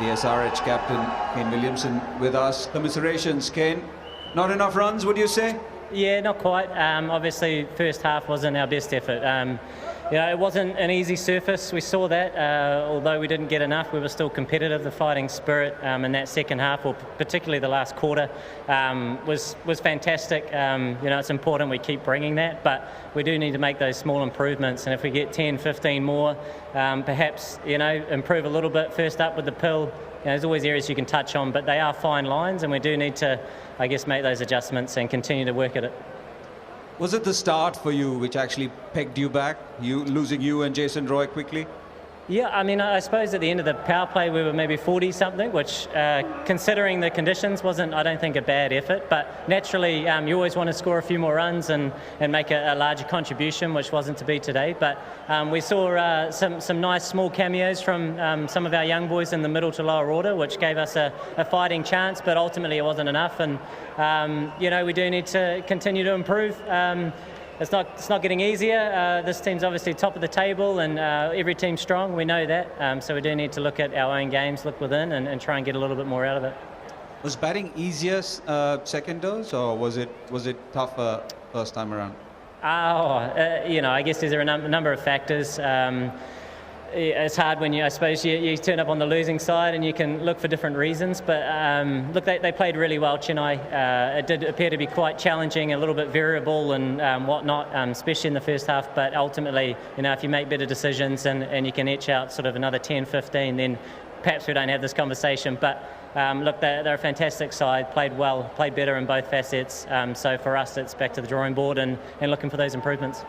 The SRH captain, Kane Williamson, with us. Commiserations, Kane. Not enough runs, would you say? Yeah, not quite. Obviously, first half wasn't our best effort. It wasn't an easy surface. We saw that. Although we didn't get enough, we were still competitive. The fighting spirit in that second half, or particularly the last quarter, was fantastic. It's important we keep bringing that, but we do need to make those small improvements. And if we get 10, 15 more, perhaps improve a little bit. First up with the pill. There's always areas you can touch on, but they are fine lines, and we do need to, I guess, make those adjustments and continue to work at it. Was it the start for you which actually pegged you back, losing you and Jason Roy quickly? Yeah, I suppose at the end of the power play we were maybe 40-something, which, considering the conditions, wasn't, I don't think, a bad effort. But naturally, you always want to score a few more runs and make a larger contribution, which wasn't to be today. But we saw some nice small cameos from some of our young boys in the middle to lower order, which gave us a fighting chance, but ultimately it wasn't enough. And, we do need to continue to improve. It's not getting easier. This team's obviously top of the table, and every team's strong. We know that. So we do need to look at our own games, look within, and try and get a little bit more out of it. Was batting easier second dose, or was it tougher first time around? I guess there's a number of factors. It's hard when I suppose you turn up on the losing side and you can look for different reasons, but look, they played really well, Chennai. It did appear to be quite challenging, a little bit variable and whatnot, especially in the first half, but ultimately, if you make better decisions and you can etch out sort of another 10, 15, then perhaps we don't have this conversation. But look, they're a fantastic side, played well, played better in both facets, so for us it's back to the drawing board and looking for those improvements.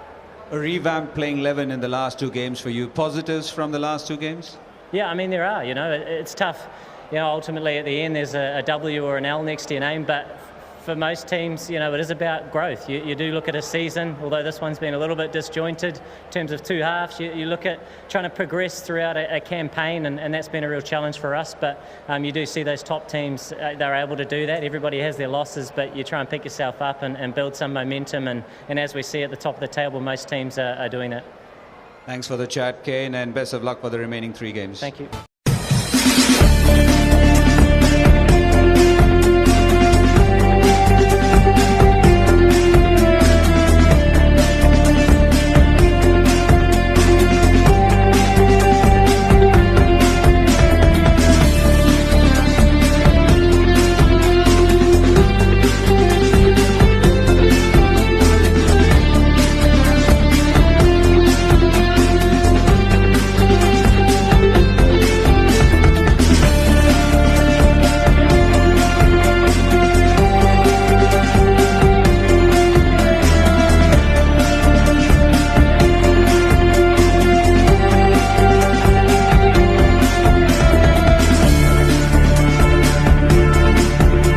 A revamped playing 11 in the last two games for you. Positives from the last two games? Yeah, there are. It's tough. Ultimately at the end there's a W or an L next to your name, but for most teams, it is about growth. You do look at a season, although this one's been a little bit disjointed in terms of two halves. You look at trying to progress throughout a campaign, and that's been a real challenge for us. But you do see those top teams, they're able to do that. Everybody has their losses, but you try and pick yourself up and build some momentum. And as we see at the top of the table, most teams are doing that. Thanks for the chat, Kane, and best of luck for the remaining 3 games. Thank you.